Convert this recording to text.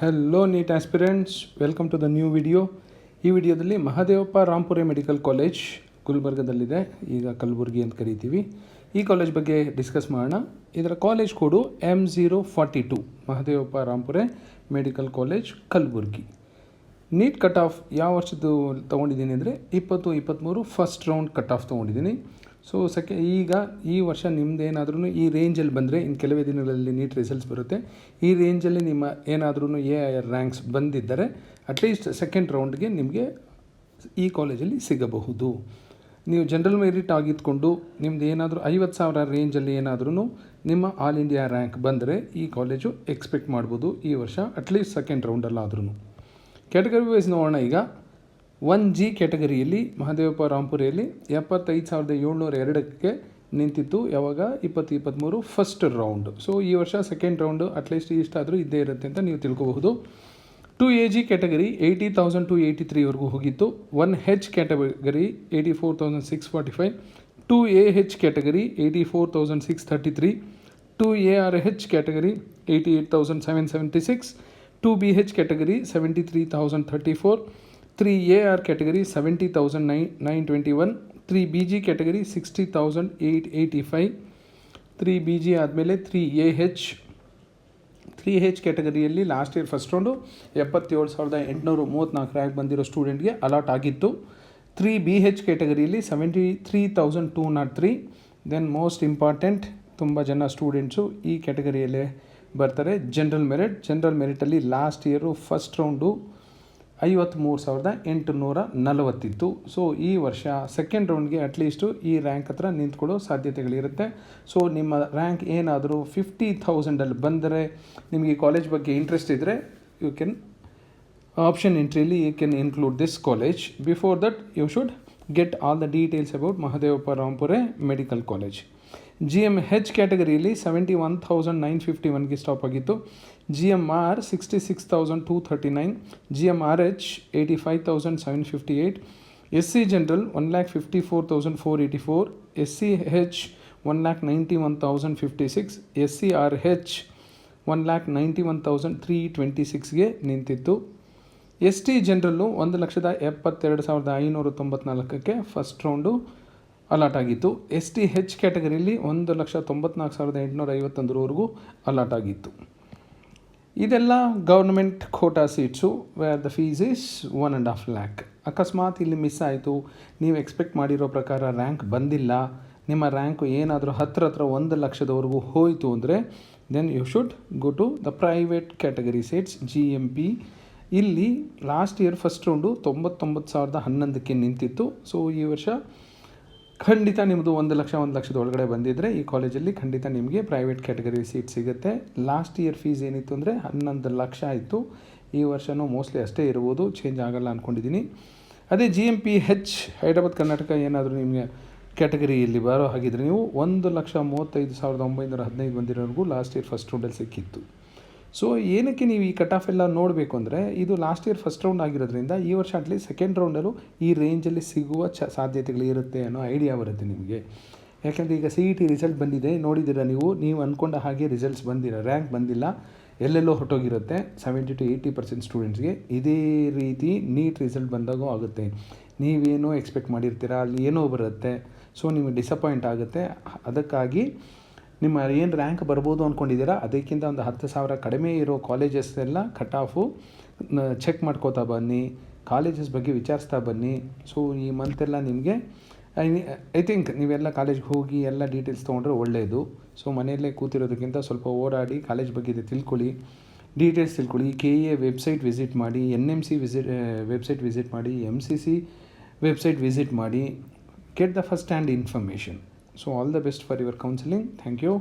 Hello NEET aspirants, welcome to the new video. ಈ ವಿಡಿಯೋದಲ್ಲಿ Mahadevappa Rampure medical college ಗುಲ್ಬರ್ಗದಲ್ಲಿದೆ, ಈಗ ಕಲಬುರ್ಗಿ ಅಂತ ಕರಿತೀವಿ. ಈ ಕಾಲೇಜ್ ಬಗ್ಗೆ ಡಿಸ್ಕಸ್ ಮಾಡೋಣ. ಇದರ college code M042, Mahadevappa Rampure medical college Kalaburagi. NEET cut off ಯಾವ ವರ್ಷದ್ದು ತೊಗೊಂಡಿದ್ದೀನಿ ಅಂದರೆ 2023 ಫಸ್ಟ್ ರೌಂಡ್ ಕಟ್ ಆಫ್ ತೊಗೊಂಡಿದ್ದೀನಿ. ಸೊ ಈಗ ಈ ವರ್ಷ ನಿಮ್ಮದೇನಾದ್ರೂ ಈ ರೇಂಜಲ್ಲಿ ಬಂದರೆ ಇನ್ನು ಕೆಲವೇ ದಿನಗಳಲ್ಲಿ ನೀಟ್ ರಿಸಲ್ಟ್ಸ್ ಬರುತ್ತೆ. ಈ ರೇಂಜಲ್ಲಿ ನಿಮ್ಮ ಏನಾದ್ರೂ AIR ರ್ಯಾಂಕ್ಸ್ ಬಂದಿದ್ದರೆ ಅಟ್ಲೀಸ್ಟ್ ಸೆಕೆಂಡ್ ರೌಂಡ್ಗೆ ನಿಮಗೆ ಈ ಕಾಲೇಜಲ್ಲಿ ಸಿಗಬಹುದು. ನೀವು ಜನರಲ್ ಮೆರಿಟ್ ಆಗಿದ್ಕೊಂಡು ನಿಮ್ದು ಏನಾದರೂ 50,000 ರೇಂಜಲ್ಲಿ ಏನಾದ್ರೂ ನಿಮ್ಮ ಆಲ್ ಇಂಡಿಯಾ ರ್ಯಾಂಕ್ ಬಂದರೆ ಈ ಕಾಲೇಜು ಎಕ್ಸ್ಪೆಕ್ಟ್ ಮಾಡ್ಬೋದು ಈ ವರ್ಷ ಅಟ್ಲೀಸ್ಟ್ ಸೆಕೆಂಡ್ ರೌಂಡಲ್ಲಾದ್ರೂ. ಕ್ಯಾಟಗರಿ ವೈಸ್ ನೋಡೋಣ. ಈಗ 1G ಕ್ಯಾಟಗರಿಯಲ್ಲಿ ಮಹದೇವಪ್ಪ ರಾಂಪುರೆಯಲ್ಲಿ 75,702ಕ್ಕೆ ನಿಂತಿತ್ತು. ಯಾವಾಗ 2023 ಫಸ್ಟ್ ರೌಂಡ್. ಸೊ ಈ ವರ್ಷ ಸೆಕೆಂಡ್ ರೌಂಡು ಅಟ್ಲೀಸ್ಟ್ ಇಷ್ಟಾದರೂ ಇದ್ದೇ ಇರುತ್ತೆ ಅಂತ ನೀವು ತಿಳ್ಕೊಬಹುದು. 2AG ಕ್ಯಾಟಗರಿ 80,283ವರೆಗೂ ಹೋಗಿತ್ತು. 1H category 84,645, 2AH category 84,633, 2ARH category 88,776, 2BH category 73,034, 3AR category 70,921, 3BG category 60,885, 3BG ಆದಮೇಲೆ 3AH ಕ್ಯಾಟಗರಿಯಲ್ಲಿ last year first round 77,834 rank ಬಂದಿರೋ ಸ್ಟೂಡೆಂಟ್ಗೆ ಅಲಾಟ್ ಆಗಿತ್ತು. 3BH ಕ್ಯಾಟಗರಿಯಲ್ಲಿ 73,203. ದೆನ್ ಮೋಸ್ಟ್ ಇಂಪಾರ್ಟೆಂಟ್, ತುಂಬ ಜನ ಸ್ಟೂಡೆಂಟ್ಸು ಈ ಕ್ಯಾಟಗರಿಯಲ್ಲೇ ಬರ್ತಾರೆ. ಜನರಲ್ ಮೆರಿಟಲ್ಲಿ ಲಾಸ್ಟ್ ಇಯರು ಫಸ್ಟ್ ರೌಂಡು 53,840 ಇತ್ತು. ಸೊ ಈ ವರ್ಷ ಸೆಕೆಂಡ್ ರೌಂಡ್ಗೆ ಅಟ್ಲೀಸ್ಟು ಈ ರ್ಯಾಂಕ್ ಹತ್ರ ನಿಂತ್ಕೊಳ್ಳೋ ಸಾಧ್ಯತೆಗಳಿರುತ್ತೆ. ಸೊ ನಿಮ್ಮ ರ್ಯಾಂಕ್ ಏನಾದರೂ 50,000ಅಲ್ಲಿ ಬಂದರೆ ನಿಮಗೆ ಕಾಲೇಜ್ ಬಗ್ಗೆ ಇಂಟ್ರೆಸ್ಟ್ ಇದ್ದರೆ ಯು ಕ್ಯಾನ್ ಆಪ್ಷನ್ ಎಂಟ್ರಿಯಲ್ಲಿ you can include this college. Before that you should get all the details about Mahadevappa Rampure medical college. GMH ಕ್ಯಾಟಗರಿಯಲ್ಲಿ 71,951ಗೆ ಸ್ಟಾಪ್ ಆಗಿತ್ತು. GMR 66,239, GMRH 85,758, SC general 1,54,484, SCH 1,91,056, SCRH 1,91,326ಗೆ ನಿಂತಿತ್ತು. ST ಜನರಲ್ಲು 1,72,594ಕ್ಕೆ first round allot ಆಗಿತ್ತು. STH ಕ್ಯಾಟಗರಿಯಲ್ಲಿ 1,94,851ವರೆಗೂ ಅಲಾಟ್ ಆಗಿತ್ತು. ಇದೆಲ್ಲ government quota seats where the fees is 1.5 lakh. ಅಕಸ್ಮಾತ್ ಇಲ್ಲಿ ಮಿಸ್ ಆಯಿತು, ನೀವು ಎಕ್ಸ್ಪೆಕ್ಟ್ ಮಾಡಿರೋ ಪ್ರಕಾರ ರ್ಯಾಂಕ್ ಬಂದಿಲ್ಲ, ನಿಮ್ಮ ರ್ಯಾಂಕು ಏನಾದರೂ ಹತ್ರ 1 ಲಕ್ಷದವರೆಗೂ ಹೋಯಿತು ಅಂದರೆ then you should go to the private category seats GMP. ಇಲ್ಲಿ ಲಾಸ್ಟ್ ಇಯರ್ ಫಸ್ಟ್ ರೌಂಡು 99,011ಕ್ಕೆ ನಿಂತಿತ್ತು. ಸೊ ಈ ವರ್ಷ ಖಂಡಿತ ನಿಮ್ಮದು 1 ಲಕ್ಷದ ಒಳಗಡೆ ಬಂದಿದ್ದರೆ ಈ ಕಾಲೇಜಲ್ಲಿ ಖಂಡಿತ ನಿಮಗೆ ಪ್ರೈವೇಟ್ ಕ್ಯಾಟಗರಿ ಸೀಟ್ ಸಿಗುತ್ತೆ. ಲಾಸ್ಟ್ ಇಯರ್ ಫೀಸ್ ಏನಿತ್ತು ಅಂದರೆ 11 ಲಕ್ಷ ಇತ್ತು. ಈ ವರ್ಷವೂ ಮೋಸ್ಟ್ಲಿ ಅಷ್ಟೇ ಇರ್ಬೋದು, ಚೇಂಜ್ ಆಗಲ್ಲ ಅಂದ್ಕೊಂಡಿದ್ದೀನಿ. ಅದೇ GMPH ಹೈದರಾಬಾದ್ ಕರ್ನಾಟಕ ಏನಾದರೂ ನಿಮಗೆ ಕ್ಯಾಟಗರಿಯಲ್ಲಿ ಬರೋ ಹಾಗಿದ್ರೆ ನೀವು 1,35,915 ಬಂದಿರೋವರೆಗೂ ಲಾಸ್ಟ್ ಇಯರ್ ಫಸ್ಟ್ ರೌಂಡಲ್ಲಿ ಸಿಕ್ಕಿತ್ತು. ಸೊ ಏನಕ್ಕೆ ನೀವು ಈ ಕಟ್ ಆಫ್ ಎಲ್ಲ ನೋಡಬೇಕು ಅಂದರೆ ಇದು ಲಾಸ್ಟ್ ಇಯರ್ ಫಸ್ಟ್ ರೌಂಡ್ ಆಗಿರೋದ್ರಿಂದ ಈ ವರ್ಷ ಅಟ್ಲೀಸ್ಟ್ ಸೆಕೆಂಡ್ ರೌಂಡಲ್ಲೂ ಈ ರೇಂಜಲ್ಲಿ ಸಿಗುವ ಸಾಧ್ಯತೆಗಳಿರುತ್ತೆ ಅನ್ನೋ ಐಡಿಯಾ ಬರುತ್ತೆ ನಿಮಗೆ. ಯಾಕೆಂದರೆ ಈಗ CET ರಿಸಲ್ಟ್ ಬಂದಿದೆ, ನೋಡಿದ್ದೀರ ನೀವು ಅಂದ್ಕೊಂಡ ಹಾಗೆ ರಿಸಲ್ಟ್ಸ್ ಬಂದಿಲ್ಲ, ರ್ಯಾಂಕ್ ಬಂದಿಲ್ಲ, ಎಲ್ಲೆಲ್ಲೋ ಹೊಟ್ಟೋಗಿರುತ್ತೆ 70 to 80% ಸ್ಟೂಡೆಂಟ್ಸ್ಗೆ. ಇದೇ ರೀತಿ ನೀಟ್ ರಿಸಲ್ಟ್ ಬಂದಾಗೂ ಆಗುತ್ತೆ. ನೀವೇನೋ ಎಕ್ಸ್ಪೆಕ್ಟ್ ಮಾಡಿರ್ತೀರ, ಅಲ್ಲಿ ಏನೋ ಬರುತ್ತೆ, ಸೊ ನಿಮಗೆ ಡಿಸಪಾಯಿಂಟ್ ಆಗುತ್ತೆ. ಅದಕ್ಕಾಗಿ ನಿಮ್ಮ ಏನು ರ್ಯಾಂಕ್ ಬರ್ಬೋದು ಅಂದ್ಕೊಂಡಿದ್ದೀರಾ ಅದಕ್ಕಿಂತ ಒಂದು 10,000 ಕಡಿಮೆ ಇರೋ ಕಾಲೇಜಸ್ ಎಲ್ಲ ಕಟ್ ಆಫು ಚೆಕ್ ಮಾಡ್ಕೋತಾ ಬನ್ನಿ, ಕಾಲೇಜಸ್ ಬಗ್ಗೆ ವಿಚಾರಿಸ್ತಾ ಬನ್ನಿ. ಸೊ ಈ ಮಂತೆಲ್ಲ ನಿಮಗೆ ಐ ಥಿಂಕ್ ನೀವೆಲ್ಲ ಕಾಲೇಜ್ಗೆ ಹೋಗಿ ಎಲ್ಲ ಡೀಟೇಲ್ಸ್ ತೊಗೊಂಡ್ರೆ ಒಳ್ಳೆಯದು. ಸೊ ಮನೆಯಲ್ಲೇ ಕೂತಿರೋದಕ್ಕಿಂತ ಸ್ವಲ್ಪ ಓಡಾಡಿ ಕಾಲೇಜ್ ಬಗ್ಗೆ ತಿಳ್ಕೊಳ್ಳಿ, ಡೀಟೇಲ್ಸ್ ತಿಳ್ಕೊಳ್ಳಿ. KEA ವೆಬ್ಸೈಟ್ ವಿಸಿಟ್ ಮಾಡಿ, NMC ವೆಬ್ಸೈಟ್ ವಿಸಿಟ್ ಮಾಡಿ, MCC ವೆಬ್ಸೈಟ್ ವಿಸಿಟ್ ಮಾಡಿ. Get the first hand information. So all the best for your counseling. Thank you.